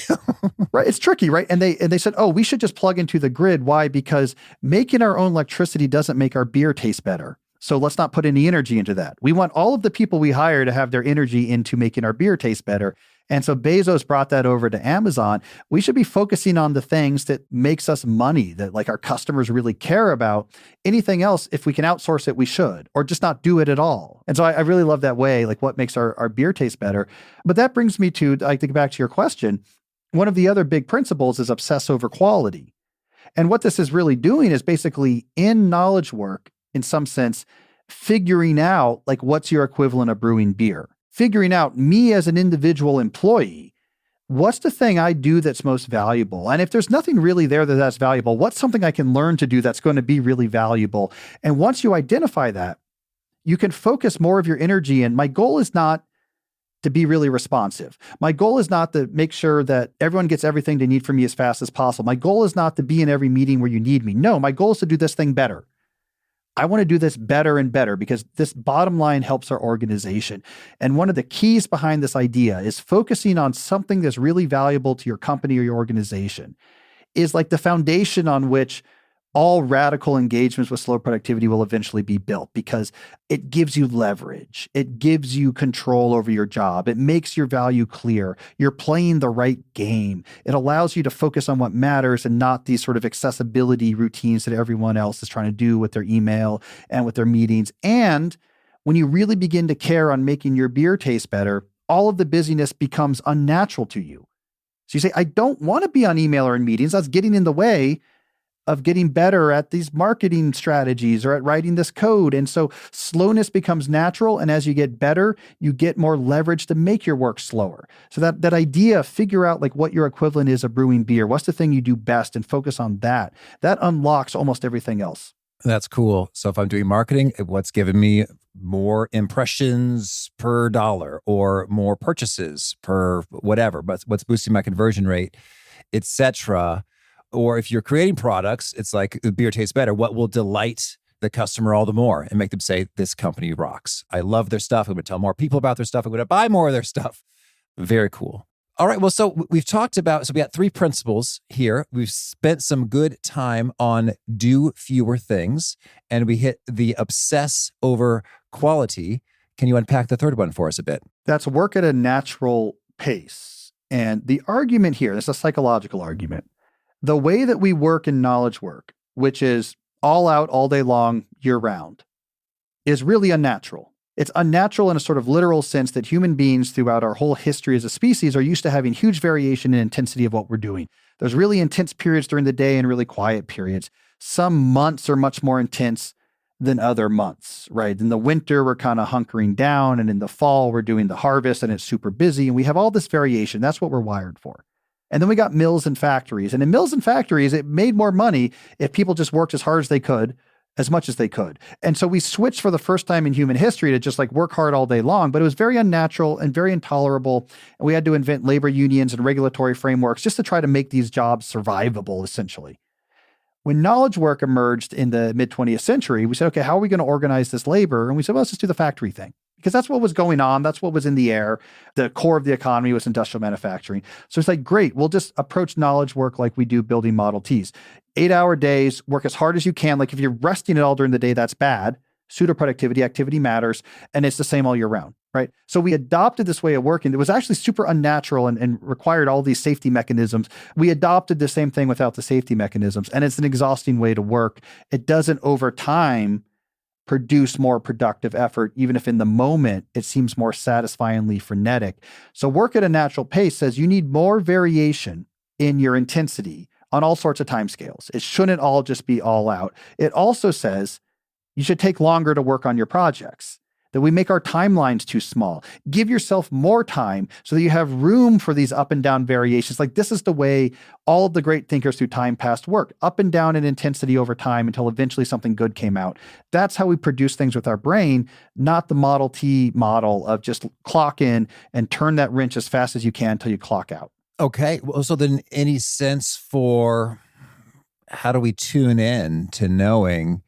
Speaker 3: Right? It's tricky, right? And they said, oh, we should just plug into the grid. Why? Because making our own electricity doesn't make our beer taste better. So let's not put any energy into that. We want all of the people we hire to have their energy into making our beer taste better. And so Bezos brought that over to Amazon. We should be focusing on the things that makes us money, that like our customers really care about. Anything else, if we can outsource it, we should, or just not do it at all. And so I really love that way, like what makes our beer taste better. But that brings me to, I think, back to your question. One of the other big principles is obsess over quality. And what this is really doing is basically in knowledge work, in some sense, figuring out like what's your equivalent of brewing beer. Figuring out me as an individual employee, what's the thing I do that's most valuable? And if there's nothing really there that's valuable, what's something I can learn to do that's going to be really valuable? And once you identify that, you can focus more of your energy. And my goal is not to be really responsive. My goal is not to make sure that everyone gets everything they need from me as fast as possible. My goal is not to be in every meeting where you need me. No, my goal is to do this thing better. I want to do this better and better because this bottom line helps our organization. And one of the keys behind this idea is focusing on something that's really valuable to your company or your organization is like the foundation on which all radical engagements with slow productivity will eventually be built because it gives you leverage. It gives you control over your job. It makes your value clear. You're playing the right game. It allows you to focus on what matters and not these sort of accessibility routines that everyone else is trying to do with their email and with their meetings. And when you really begin to care on making your beer taste better, all of the busyness becomes unnatural to you. So you say, I don't want to be on email or in meetings. That's getting in the way of getting better at these marketing strategies or at writing this code. And so slowness becomes natural. And as you get better, you get more leverage to make your work slower. So that idea, figure out like what your equivalent is of brewing beer. What's the thing you do best and focus on that. That unlocks almost everything else.
Speaker 1: That's cool. So if I'm doing marketing, what's giving me more impressions per dollar or more purchases per whatever, but what's boosting my conversion rate, etc. Or if you're creating products, it's like the beer tastes better. What will delight the customer all the more and make them say, this company rocks. I love their stuff. I'm going to tell more people about their stuff. I'm going to buy more of their stuff. Very cool. All right. Well, so we've talked about, so we got 3 principles here. We've spent some good time on do fewer things, and we hit the obsess over quality. Can you unpack the third one for us a bit?
Speaker 3: That's work at a natural pace. And the argument here, this is a psychological argument. The way that we work in knowledge work, which is all out all day long, year round, is really unnatural. It's unnatural in a sort of literal sense that human beings throughout our whole history as a species are used to having huge variation in intensity of what we're doing. There's really intense periods during the day and really quiet periods. Some months are much more intense than other months, right? In the winter, we're kind of hunkering down, and in the fall, we're doing the harvest and it's super busy, and we have all this variation. That's what we're wired for. And then we got mills and factories. And in mills and factories, it made more money if people just worked as hard as they could, as much as they could. And so we switched for the first time in human history to just like work hard all day long, but it was very unnatural and very intolerable. And we had to invent labor unions and regulatory frameworks just to try to make these jobs survivable, essentially. When knowledge work emerged in the mid-20th century, we said, okay, how are we going to organize this labor? And we said, well, let's just do the factory thing. Because that's what was going on. That's what was in the air. The core of the economy was industrial manufacturing. So it's like, great, we'll just approach knowledge work like we do building Model Ts. 8-hour days, work as hard as you can. Like if you're resting it all during the day, that's bad. Pseudo-productivity, activity matters. And it's the same all year round, right? So we adopted this way of working. It was actually super unnatural and required all these safety mechanisms. We adopted the same thing without the safety mechanisms. And it's an exhausting way to work. It doesn't over time produce more productive effort, even if in the moment it seems more satisfyingly frenetic. So work at a natural pace says you need more variation in your intensity on all sorts of timescales. It shouldn't all just be all out. It also says you should take longer to work on your projects, that we make our timelines too small. Give yourself more time so that you have room for these up and down variations. Like this is the way all of the great thinkers through time past work, up and down in intensity over time until eventually something good came out. That's how we produce things with our brain, not the Model T model of just clock in and turn that wrench as fast as you can until you clock out.
Speaker 1: Okay. Well, so then any sense for how do we tune in to knowing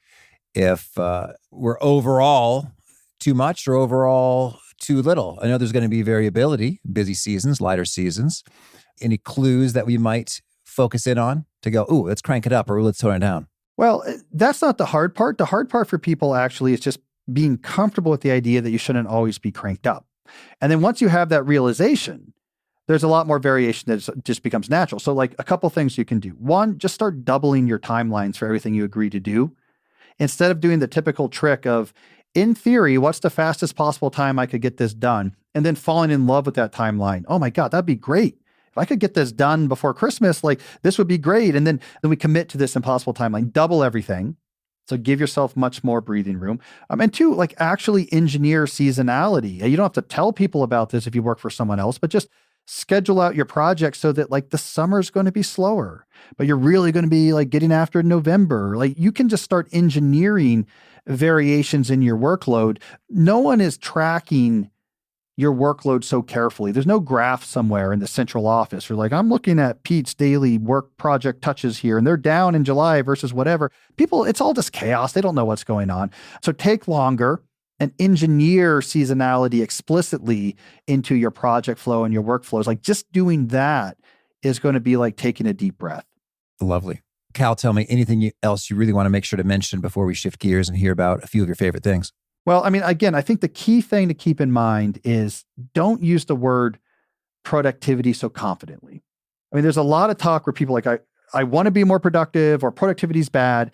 Speaker 1: if we're overall too much or overall too little? I know there's going to be variability, busy seasons, lighter seasons. Any clues that we might focus in on to go, ooh, let's crank it up or let's tone it down?
Speaker 3: Well, that's not the hard part. The hard part for people actually is just being comfortable with the idea that you shouldn't always be cranked up. And then once you have that realization, there's a lot more variation that just becomes natural. So like a couple things you can do. One, just start doubling your timelines for everything you agree to do. Instead of doing the typical trick of, in theory, what's the fastest possible time I could get this done? And then falling in love with that timeline. Oh my God, that'd be great. If I could get this done before Christmas, like this would be great. And then we commit to this impossible timeline, double everything. So give yourself much more breathing room. And two, like actually engineer seasonality. You don't have to tell people about this if you work for someone else, but just schedule out your project so that like the summer's going to be slower, but you're really going to be like getting after November. Like you can just start engineering variations in your workload. No one is tracking your workload so carefully. There's no graph somewhere in the central office. You're like, I'm looking at Pete's daily work project touches here, and they're down in July versus whatever. People, it's all just chaos. They don't know what's going on. So take longer and engineer seasonality explicitly into your project flow and your workflows. Like just doing that is going to be like taking a deep breath.
Speaker 1: Lovely. Cal, tell me anything else you really want to make sure to mention before we shift gears and hear about a few of your favorite things?
Speaker 3: Well, I mean, again, I think the key thing to keep in mind is don't use the word productivity so confidently. I mean, there's a lot of talk where people are like, I want to be more productive or productivity is bad,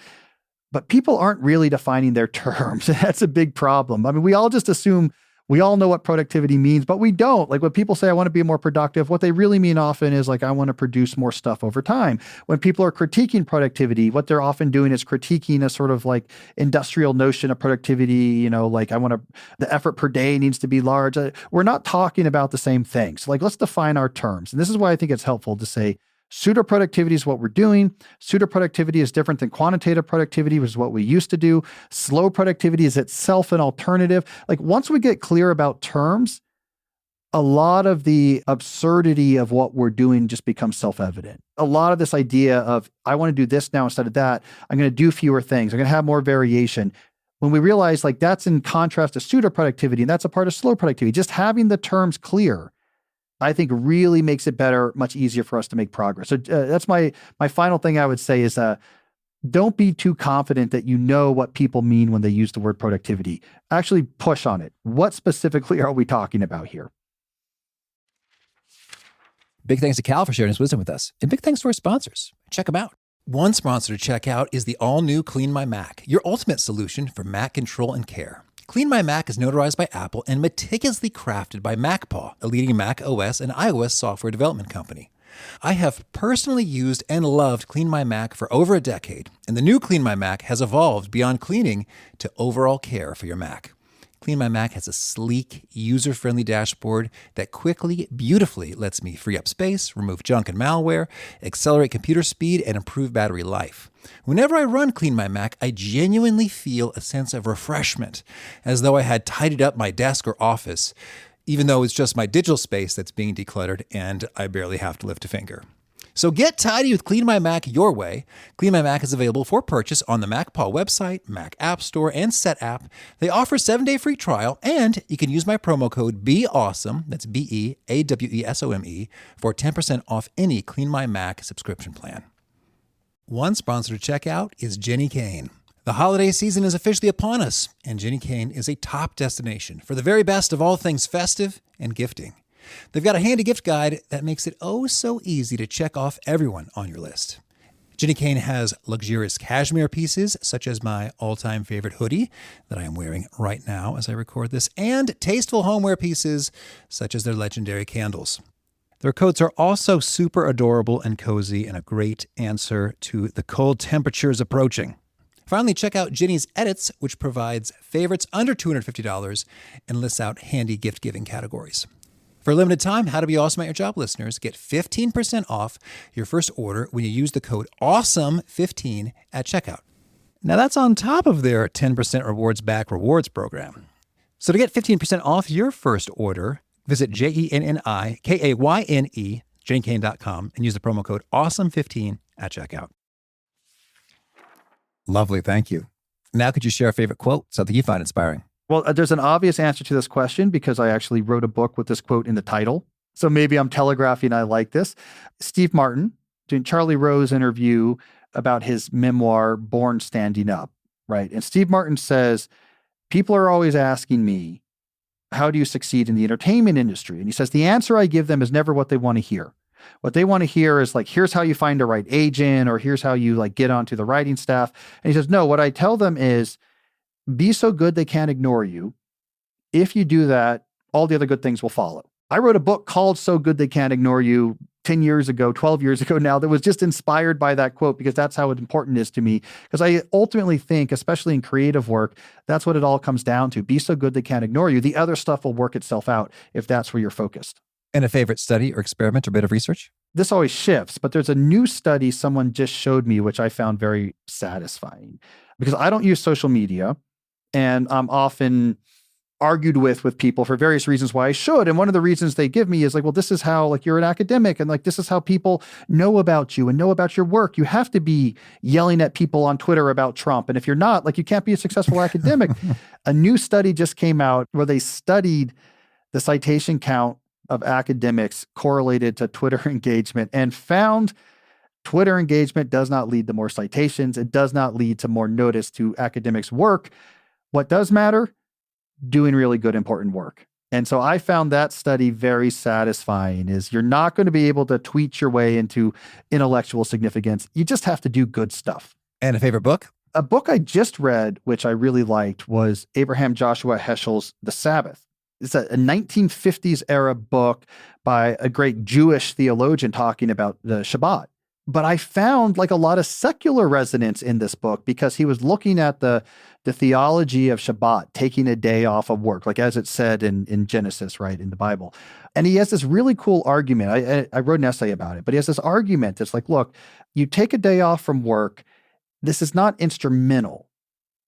Speaker 3: but people aren't really defining their terms. That's a big problem. I mean, we all just assume we all know what productivity means, but we don't. Like when people say, I want to be more productive, what they really mean often is like, I want to produce more stuff over time. When people are critiquing productivity, what they're often doing is critiquing a sort of like industrial notion of productivity, like the effort per day needs to be large. We're not talking about the same thing. So like, let's define our terms. And this is why I think it's helpful to say, pseudo-productivity is what we're doing. Pseudo-productivity is different than quantitative productivity, which is what we used to do. Slow productivity is itself an alternative. Like once we get clear about terms, a lot of the absurdity of what we're doing just becomes self-evident. A lot of this idea of, I want to do this now instead of that. I'm going to do fewer things. I'm going to have more variation. When we realize like that's in contrast to pseudo-productivity, and that's a part of slow productivity, just having the terms clear, I think really makes it better, much easier for us to make progress. So that's my final thing I would say is don't be too confident that you know what people mean when they use the word productivity. Actually push on it. What specifically are we talking about here?
Speaker 1: Big thanks to Cal for sharing his wisdom with us. And big thanks to our sponsors. Check them out. One sponsor to check out is the all-new Clean My Mac, your ultimate solution for Mac control and care. Clean My Mac is notarized by Apple and meticulously crafted by MacPaw, a leading Mac OS and iOS software development company. I have personally used and loved Clean My Mac for over a decade, and the new Clean My Mac has evolved beyond cleaning to overall care for your Mac. Clean My Mac has a sleek, user-friendly dashboard that quickly, beautifully lets me free up space, remove junk and malware, accelerate computer speed, and improve battery life. Whenever I run Clean My Mac, I genuinely feel a sense of refreshment, as though I had tidied up my desk or office, even though it's just my digital space that's being decluttered and I barely have to lift a finger. So get tidy with Clean My Mac your way. Clean My Mac is available for purchase on the MacPaw website, Mac App Store, and Set App. They offer a 7-day free trial, and you can use my promo code BEAWESOME, that's BEAWESOME, for 10% off any Clean My Mac subscription plan. One sponsor to check out is Jenny Kane. The holiday season is officially upon us, and Jenny Kane is a top destination for the very best of all things festive and gifting. They've got a handy gift guide that makes it oh so easy to check off everyone on your list. Jenny Kane has luxurious cashmere pieces, such as my all-time favorite hoodie that I am wearing right now as I record this, and tasteful homeware pieces, such as their legendary candles. Their coats are also super adorable and cozy and a great answer to the cold temperatures approaching. Finally, check out Jenny's Edits, which provides favorites under $250 and lists out handy gift-giving categories. For a limited time, How to Be Awesome at Your Job listeners get 15% off your first order when you use the code AWESOME15 at checkout. Now that's on top of their 10% rewards back rewards program. So to get 15% off your first order, visit JENNIKAYNE, JennyKane.com, and use the promo code AWESOME15 at checkout. Lovely. Thank you. Now, could you share a favorite quote, something you find inspiring?
Speaker 3: Well, there's an obvious answer to this question because I actually wrote a book with this quote in the title. So maybe I'm telegraphing I like this. Steve Martin, doing Charlie Rowe's interview about his memoir, Born Standing Up, right? And Steve Martin says, people are always asking me, how do you succeed in the entertainment industry? And he says, the answer I give them is never what they want to hear. What they want to hear is like, here's how you find a right agent, or here's how you like get onto the writing staff. And he says, no, what I tell them is be so good they can't ignore you. If you do that, all the other good things will follow. I wrote a book called So Good They Can't Ignore You 10 years ago, 12 years ago now, that was just inspired by that quote because that's how important it is to me. Because I ultimately think, especially in creative work, that's what it all comes down to. Be so good they can't ignore you. The other stuff will work itself out if that's where you're focused.
Speaker 1: And a favorite study or experiment or bit of research?
Speaker 3: This always shifts, but there's a new study someone just showed me, which I found very satisfying because I don't use social media and I'm often argued with people for various reasons why I should. And one of the reasons they give me is like, well, this is how like you're an academic and like this is how people know about you and know about your work. You have to be yelling at people on Twitter about Trump. And if you're not, like you can't be a successful academic. A new study just came out where they studied the citation count of academics correlated to Twitter engagement and found Twitter engagement does not lead to more citations. It does not lead to more notice to academics' work. What does matter? Doing really good, important work. And so I found that study very satisfying is you're not going to be able to tweet your way into intellectual significance. You just have to do good stuff.
Speaker 1: And a favorite book?
Speaker 3: A book I just read, which I really liked, was Abraham Joshua Heschel's The Sabbath. It's a 1950s era book by a great Jewish theologian talking about the Shabbat. But I found like a lot of secular resonance in this book because he was looking at the theology of Shabbat, taking a day off of work, like as it said in Genesis, right, in the Bible. And he has this really cool argument. I wrote an essay about it, but he has this argument that's like, look, you take a day off from work. This is not instrumental.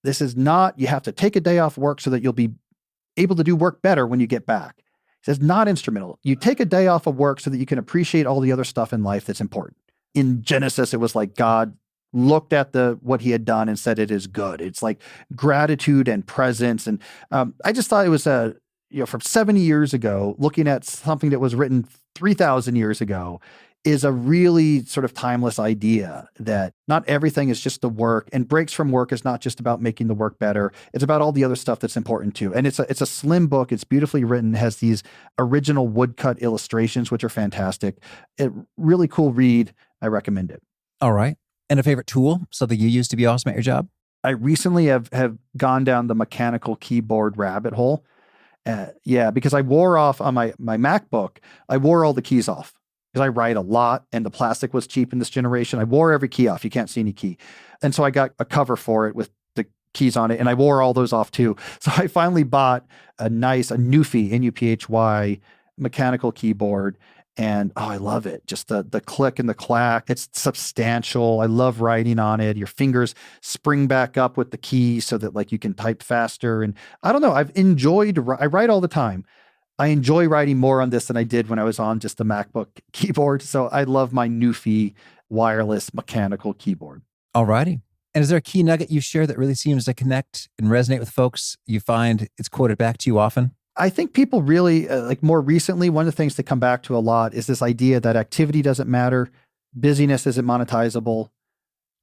Speaker 3: This is not, you have to take a day off work so that you'll be able to do work better when you get back. He says, not instrumental. You take a day off of work so that you can appreciate all the other stuff in life that's important. In Genesis, it was like God looked at what he had done and said, it is good. It's like gratitude and presence. And I just thought it was from 70 years ago, looking at something that was written 3,000 years ago is a really sort of timeless idea that not everything is just the work, and breaks from work is not just about making the work better. It's about all the other stuff that's important too. And it's a slim book. It's beautifully written, has these original woodcut illustrations, which are fantastic. Really cool read. I recommend it.
Speaker 1: All right. And a favorite tool, something you use to be awesome at your job?
Speaker 3: I recently have gone down the mechanical keyboard rabbit hole. Because I wore off on my MacBook, I wore all the keys off because I write a lot and the plastic was cheap in this generation. I wore every key off. You can't see any key. And so I got a cover for it with the keys on it and I wore all those off too. So I finally bought a Newphy, N-U-P-H-Y mechanical keyboard. And I love it. Just the click and the clack. It's substantial. I love writing on it. Your fingers spring back up with the keys so that like you can type faster. And I don't know, I write all the time. I enjoy writing more on this than I did when I was on just the MacBook keyboard. So I love my Newphy wireless mechanical keyboard.
Speaker 1: All righty. And is there a key nugget you share that really seems to connect and resonate with folks? You find it's quoted back to you often?
Speaker 3: I think people really, more recently, one of the things that come back to a lot is this idea that activity doesn't matter, busyness isn't monetizable,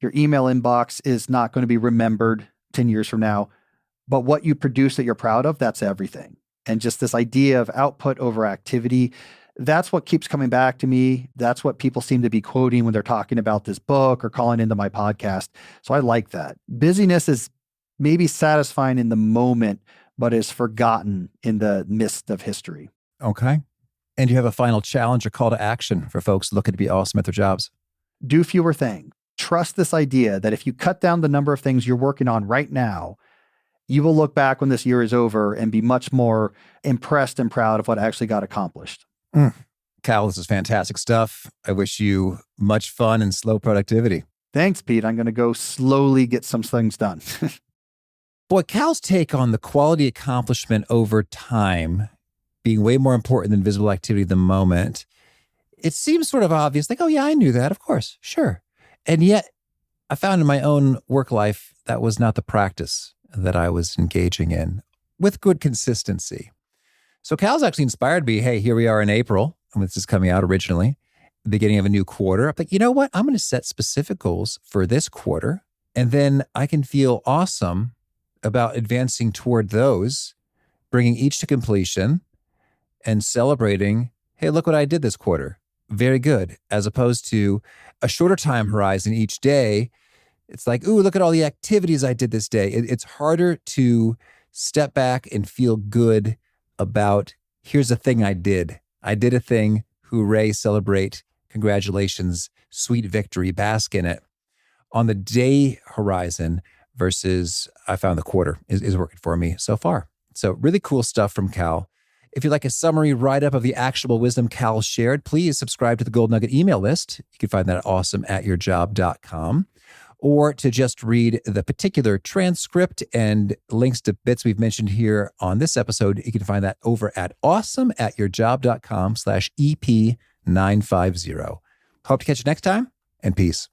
Speaker 3: your email inbox is not going to be remembered 10 years from now, but what you produce that you're proud of, that's everything. And just this idea of output over activity, that's what keeps coming back to me. That's what people seem to be quoting when they're talking about this book or calling into my podcast. So I like that. Busyness is maybe satisfying in the moment, but is forgotten in the mist of history.
Speaker 1: Okay. And you have a final challenge or call to action for folks looking to be awesome at their jobs?
Speaker 3: Do fewer things. Trust this idea that if you cut down the number of things you're working on right now, you will look back when this year is over and be much more impressed and proud of what actually got accomplished.
Speaker 1: Cal, this is fantastic stuff. I wish you much fun and slow productivity.
Speaker 3: Thanks, Pete. I'm going to go slowly get some things done.
Speaker 1: Boy, Cal's take on the quality accomplishment over time being way more important than visible activity at the moment, it seems sort of obvious. Like, oh yeah, I knew that. Of course. Sure. And yet I found in my own work life that was not the practice that I was engaging in with good consistency. So Cal's actually inspired me. Hey, here we are in April, and this is coming out originally, beginning of a new quarter. I'm like, you know what? I'm going to set specific goals for this quarter, and then I can feel awesome about advancing toward those, bringing each to completion and celebrating, hey, look what I did this quarter. Very good. As opposed to a shorter time horizon each day. It's like, ooh, look at all the activities I did this day. It's harder to step back and feel good about, here's a thing I did. I did a thing. Hooray, celebrate, congratulations, sweet victory, bask in it. On the day horizon versus I found the quarter is working for me so far. So really cool stuff from Cal. If you'd like a summary write-up of the actionable wisdom Cal shared, please subscribe to the Gold Nugget email list. You can find that at awesomeatyourjob.com. Or to just read the particular transcript and links to bits we've mentioned here on this episode, you can find that over at awesomeatyourjob.com/EP950. Hope to catch you next time, and peace.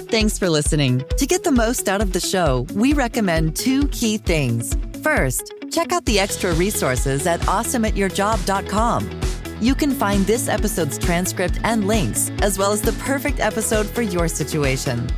Speaker 2: Thanks for listening. To get the most out of the show, we recommend 2 key things. First, check out the extra resources at awesomeatyourjob.com. You can find this episode's transcript and links, as well as the perfect episode for your situation.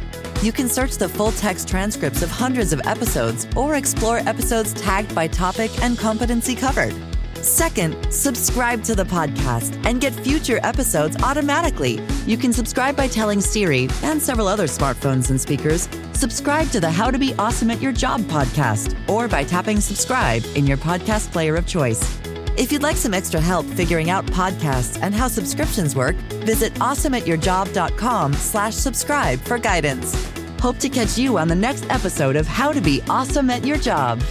Speaker 2: You can search the full-text transcripts of hundreds of episodes or explore episodes tagged by topic and competency covered. Second, subscribe to the podcast and get future episodes automatically. You can subscribe by telling Siri and several other smartphones and speakers, subscribe to the How to Be Awesome at Your Job podcast, or by tapping subscribe in your podcast player of choice. If you'd like some extra help figuring out podcasts and how subscriptions work, visit awesomeatyourjob.com/subscribe for guidance. Hope to catch you on the next episode of How to Be Awesome at Your Job.